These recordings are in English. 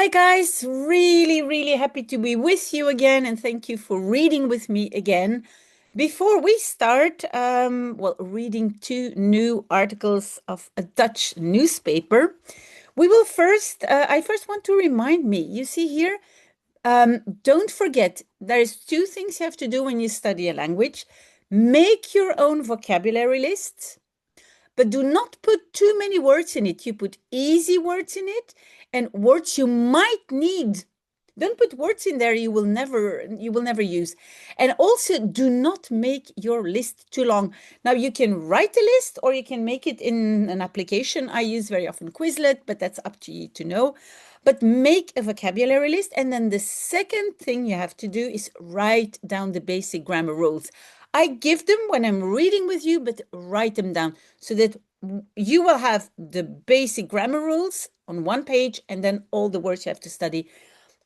Hi guys, really happy to be with you again and thank you for reading with me again. Before we start, reading two new articles of a Dutch newspaper, I first want to remind me, you see here, don't forget, there's two things you have to do when you study a language. Make your own vocabulary list. But do not put too many words in it. You put easy words in it and words you might need. Don't put words in there you will never use. And also do not make your list too long. Now you can write a list or you can make it in an application. I use very often Quizlet, but that's up to you to know. But make a vocabulary list. And then the second thing you have to do is write down the basic grammar rules. I give them when I'm reading with you, but write them down so that you will have the basic grammar rules on one page and then all the words you have to study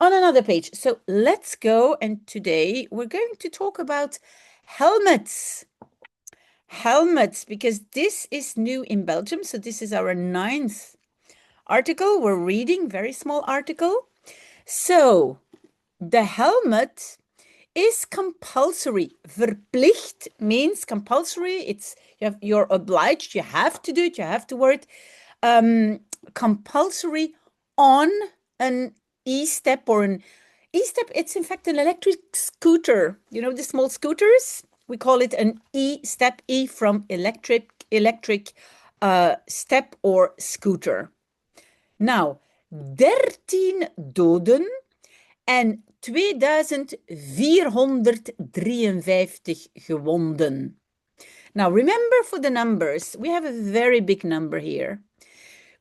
on another page. So let's go. And today we're going to talk about helmets. Helmets, because this is new in Belgium. So this is our 9th article. We're reading, very small article. So the helmet is compulsory. Verplicht means compulsory. You're obliged. You have to do it. You have to wear it. Compulsory on an e-step or an e-step. It's in fact an electric scooter. You know the small scooters. We call it an e-step. E from electric step or scooter. Nou, 13 doden en 2453 gewonden. Now, remember for the numbers, we have a very big number here.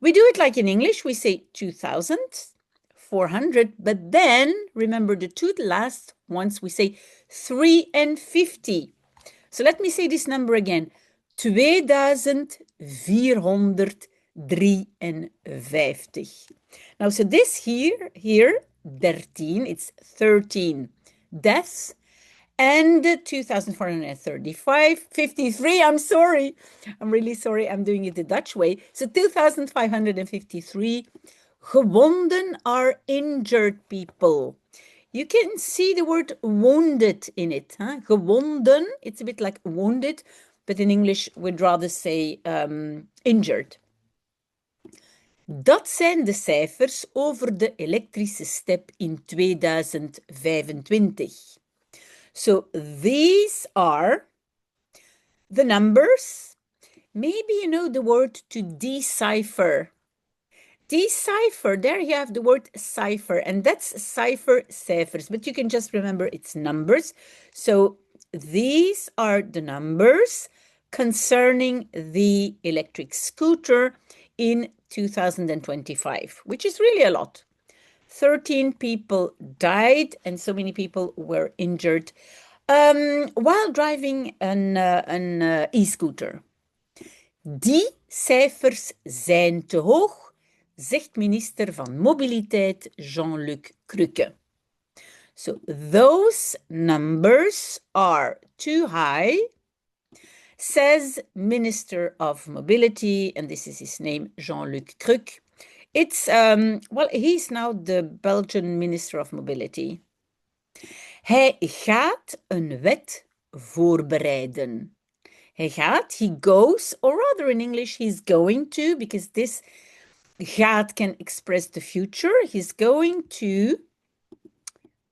We do it like in English, we say 2,400, but then, remember the two last ones, we say 3 and 50. So let me say this number again, 2453. Now, so this here, 13, it's 13 deaths, and 2,435, 53, I'm sorry. I'm really sorry, I'm doing it the Dutch way. So 2,553 gewonden are injured people. You can see the word wounded in it. Huh? Gewonden, it's a bit like wounded, but in English we'd rather say injured. Dat zijn de cijfers over de elektrische step in 2025. So these are the numbers. Maybe you know the word to decipher. Decipher, there you have the word cipher, and that's cipher, cijfers, but you can just remember it's numbers. So these are the numbers concerning the electric scooter in 2025, which is really a lot. 13 people died and so many people were injured while driving an e-scooter. Die cijfers zijn te hoog, zegt minister van Mobiliteit Jean-Luc Cruque. So those numbers are too high, says Minister of Mobility, and this is his name, Jean-Luc Cruque. It's, he's now the Belgian Minister of Mobility. Hij gaat een wet voorbereiden. Hij gaat, he goes, or rather in English, he's going to, because this gaat can express the future. He's going to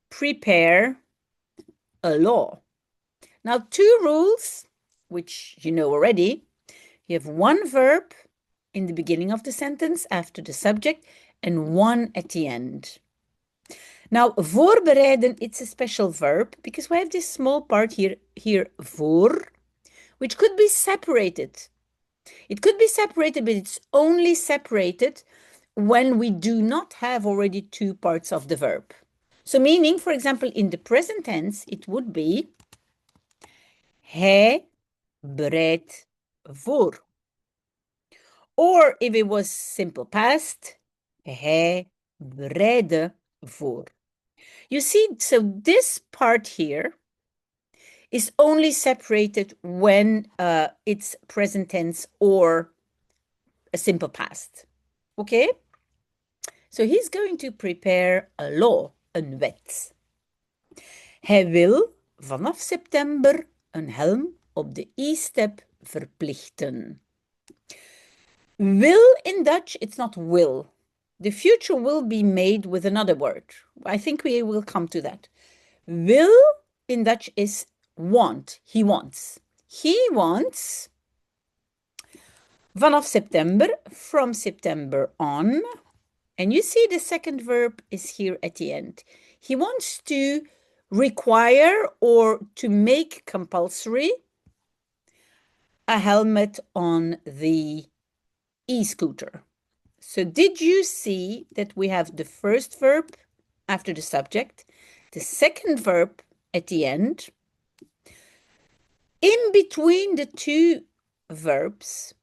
prepare a law. Now, two rules, which you know already. You have one verb in the beginning of the sentence after the subject and one at the end. Now, voorbereiden, it's a special verb because we have this small part here voor, which could be separated. It could be separated, but it's only separated when we do not have already two parts of the verb. So meaning, for example, in the present tense, it would be hij bereidt voor. Or if it was simple past, hij bereidde voor. You see, so this part here is only separated when it's present tense or a simple past. Okay? So he's going to prepare a law, een wet. Hij wil vanaf september een helm op de e-step verplichten. Will in Dutch, it's not will. The future will be made with another word. I think we will come to that. Will in Dutch is want. He wants. He wants vanaf September, from September on. And you see the second verb is here at the end. He wants to require or to make compulsory a helmet on the e-scooter. So did you see that we have the first verb after the subject, the second verb at the end? In between the two verbs,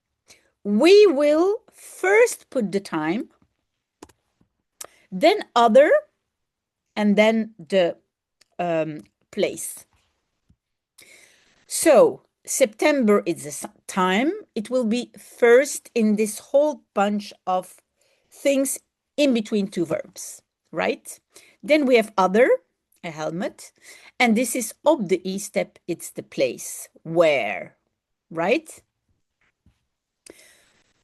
we will first put the time, then other, and then the place. So September is the time. It will be first in this whole bunch of things in between two verbs, right? Then we have other, a helmet, and this is op the e-step, it's the place, where, right?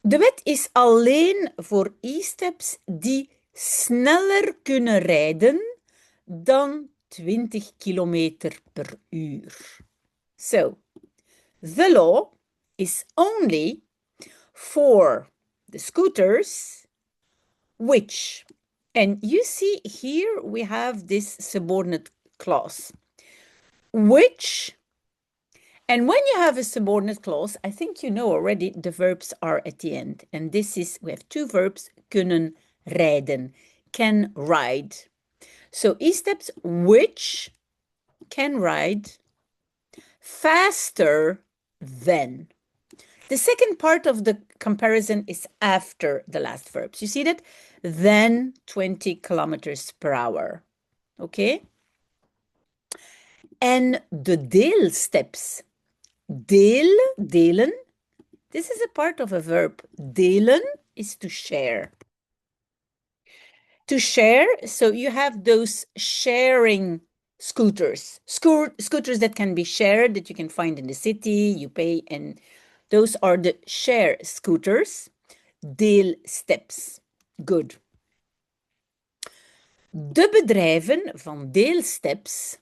De wet is alleen voor e-steps die sneller kunnen rijden dan 20 kilometer per uur. So, the law is only for the scooters which, and you see here we have this subordinate clause, which, and when you have a subordinate clause, I think you know already the verbs are at the end. And this is, we have two verbs, kunnen rijden, can ride. So e-steps which can ride faster than. The second part of the comparison is after the last verbs. You see that? Than 20 kilometers per hour. Okay? And the deelsteps. Delen. This is a part of a verb. Delen is to share. To share, so you have those sharing scooters. Scooters that can be shared, that you can find in the city, you pay, and those are the share scooters. Deelsteps. Good. De bedrijven van deelsteps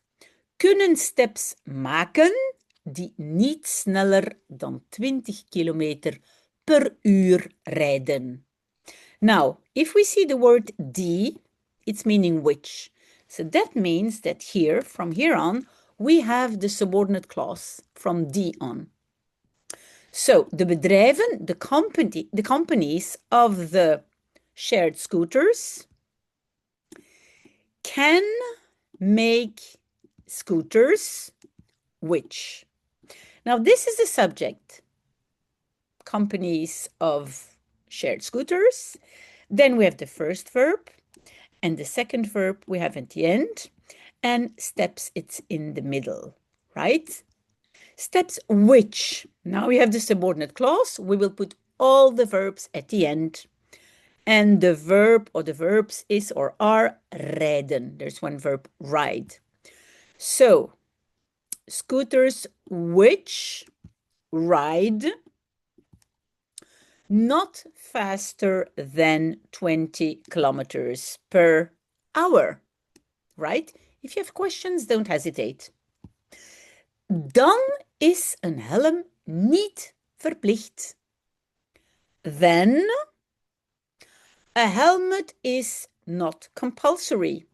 kunnen steps maken die niet sneller dan 20 kilometer per uur rijden. Now, if we see the word die, it's meaning which. So that means that here, from here on, we have the subordinate clause from die on. So, de bedrijven, the companies of the shared scooters can make scooters which. Now, this is the subject. Companies of shared scooters. Then we have the first verb, and the second verb we have at the end, and steps, it's in the middle, right? Steps which. Now we have the subordinate clause. We will put all the verbs at the end. And the verb or the verbs is or are rijden. There's one verb, ride. So, scooters which ride not faster than 20 kilometers per hour, right? If you have questions, don't hesitate. Dan is een helm niet verplicht. Then a helmet is not compulsory.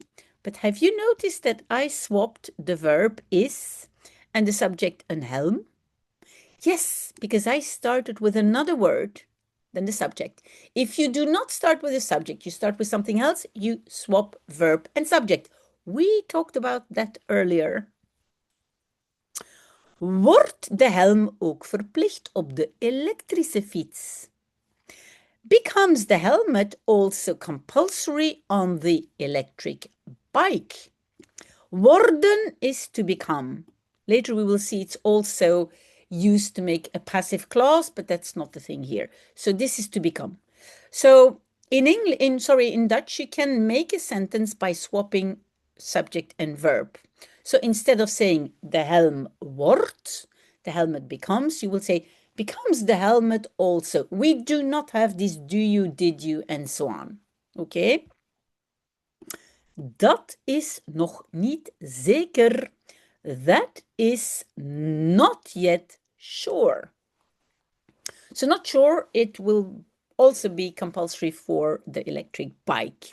But have you noticed that I swapped the verb is and the subject een helm? Yes, because I started with another word than the subject. If you do not start with a subject, you start with something else, you swap verb and subject. We talked about that earlier. Wordt de helm ook verplicht op de elektrische fiets? Becomes the helmet also compulsory on the electric bike? Worden is to become. Later we will see it's also used to make a passive clause, but that's not the thing here. So this is to become. So In Dutch, you can make a sentence by swapping subject and verb. So instead of saying de helm wordt, the helmet becomes, you will say becomes the helmet also. We do not have this do you, did you, and so on. Okay? Dat is nog niet zeker. That is not yet sure. So not sure, it will also be compulsory for the electric bike.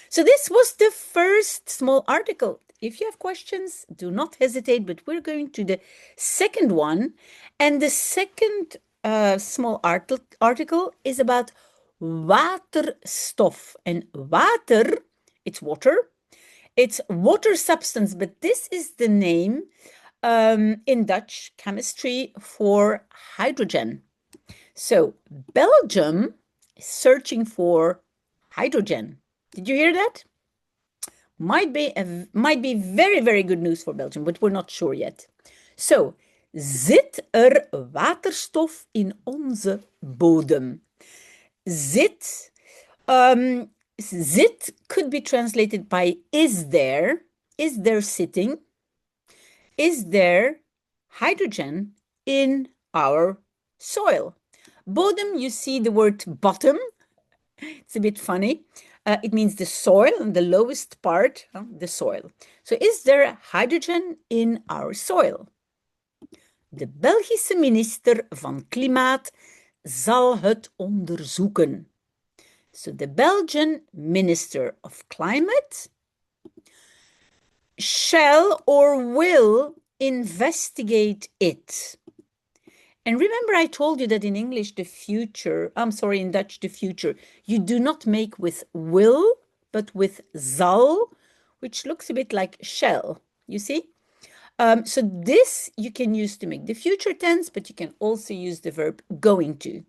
So this was the first small article. If you have questions, do not hesitate, but we're going to the second one. And the second small article is about waterstof. And water, it's water. It's water substance, but this is the name in Dutch chemistry for hydrogen. So Belgium is searching for hydrogen. Did you hear that? Might be very, very good news for Belgium, but we're not sure yet. So, zit waterstof in onze bodem? Zit, zit could be translated by is there sitting, is there hydrogen in our soil? Bodem, you see the word bottom. It's a bit funny. It means the soil, the lowest part, the soil. So is there hydrogen in our soil? De Belgische minister van Klimaat zal het onderzoeken. So the Belgian Minister of Climate shall or will investigate it. And remember, I told you that in English, in Dutch, the future, you do not make with will, but with zal, which looks a bit like shall, you see? So this you can use to make the future tense, but you can also use the verb going to,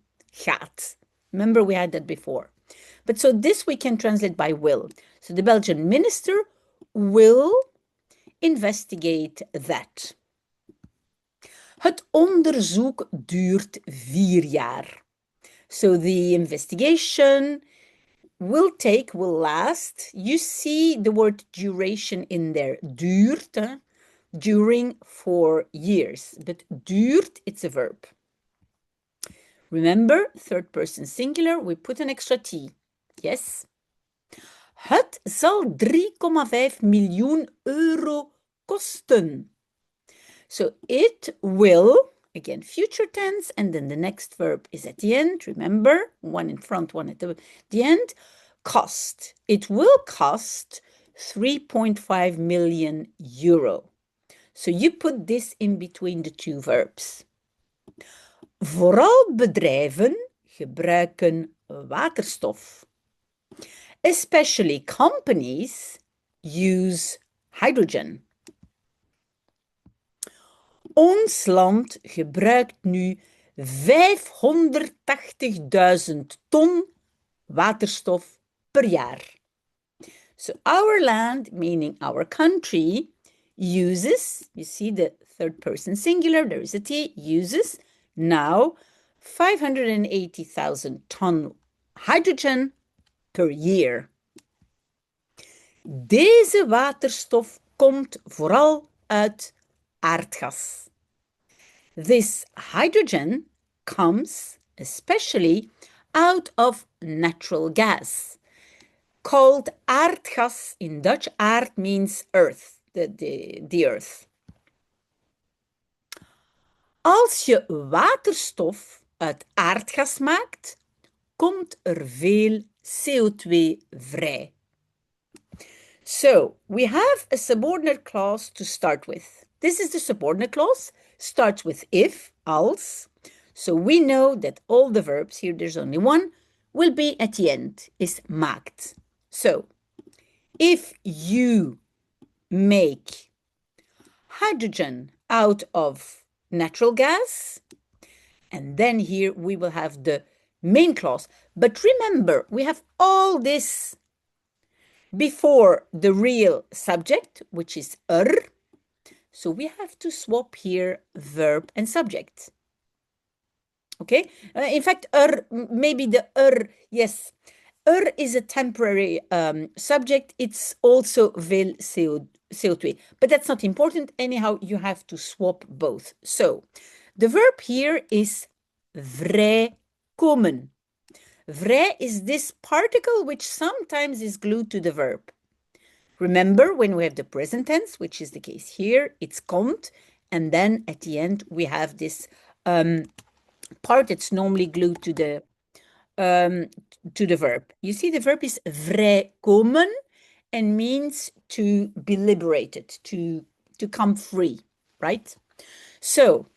gaat. Remember, we had that before. But so this we can translate by will. So the Belgian minister will investigate that. Het onderzoek duurt 4 jaar. So the investigation will last. You see the word duration in there. Duurt, during 4 years. But duurt, it's a verb. Remember, third person singular, we put an extra T. Yes? Het zal 3,5 miljoen euro kosten. So it will, again, future tense, and then the next verb is at the end. Remember, one in front, one at the end. Cost. It will cost 3.5 million euro. So you put this in between the two verbs. Vooral bedrijven gebruiken waterstof. Especially companies use hydrogen. Ons land gebruikt nu 580.000 ton waterstof per jaar. So our land, meaning our country, uses, you see the third person singular, there is a T, uses now 580,000 ton hydrogen per year. Deze waterstof komt vooral uit aardgas. This hydrogen comes especially out of natural gas, called aardgas. In Dutch, aard means earth, the earth. Als je waterstof uit aardgas maakt, komt er veel CO2 vrij. So, we have a subordinate clause to start with. This is the subordinate clause, starts with if, als. So we know that all the verbs, here there's only one, will be at the end, is maakt. So, if you make hydrogen out of natural gas, and then here we will have the main clause. But remember, we have all this before the real subject, which is So we have to swap here verb and subject. Okay? In fact, maybe the yes. is a temporary subject. It's also veel CO2. But that's not important. Anyhow, you have to swap both. So the verb here is vrijkomen. Vrij is this particle which sometimes is glued to the verb. Remember, when we have the present tense, which is the case here, it's komt, and then at the end we have this part that's normally glued to the verb. You see, the verb is vrijkomen and means to be liberated, to come free, right? So,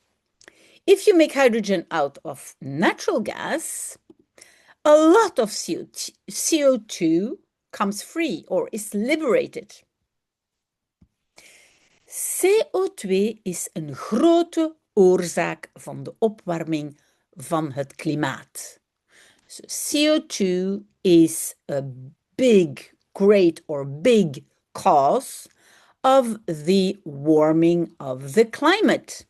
if you make hydrogen out of natural gas, a lot of CO2 comes free or is liberated. CO2 is een grote oorzaak van de opwarming van het klimaat. So CO2 is a big, great or big cause of the warming of the climate.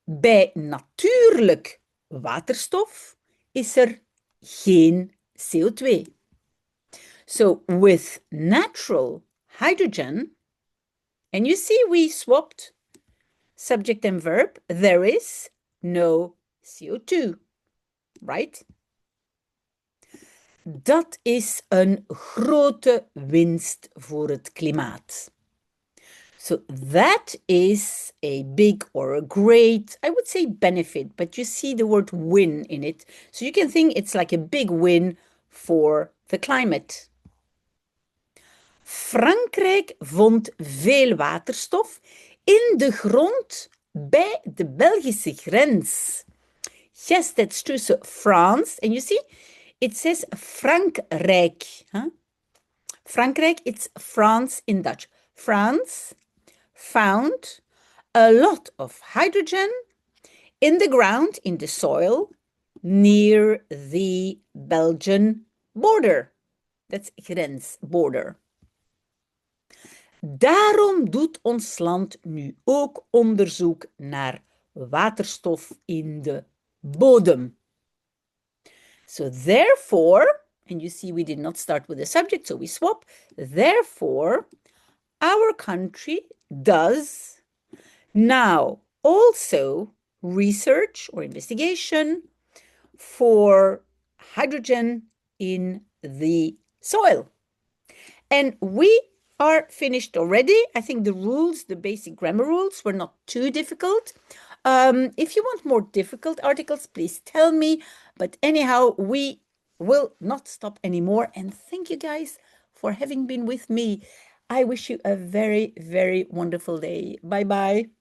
Bij natuurlijk waterstof is er geen CO2. So with natural hydrogen, and you see we swapped subject and verb, there is no CO2, right? Dat is een grote winst voor het klimaat. So that is a big or a great, I would say benefit, but you see the word win in it. So you can think it's like a big win for the climate. Frankrijk vond veel waterstof in de grond bij de Belgische grens. Yes, that's true. So France, and you see, it says Frankrijk. Huh? Frankrijk, it's France in Dutch. France found a lot of hydrogen in the ground, in the soil, near the Belgian border. That's grensborder. Daarom doet ons land nu ook onderzoek naar waterstof in de bodem. So therefore, and you see we did not start with the subject, so we swap. Therefore, our country does now also research or investigation for hydrogen in the soil. And we are finished already. I think the rules, the basic grammar rules, were not too difficult. If you want more difficult articles, please tell me. But anyhow, we will not stop anymore. And thank you guys for having been with me. I wish you a very, very wonderful day. Bye-bye.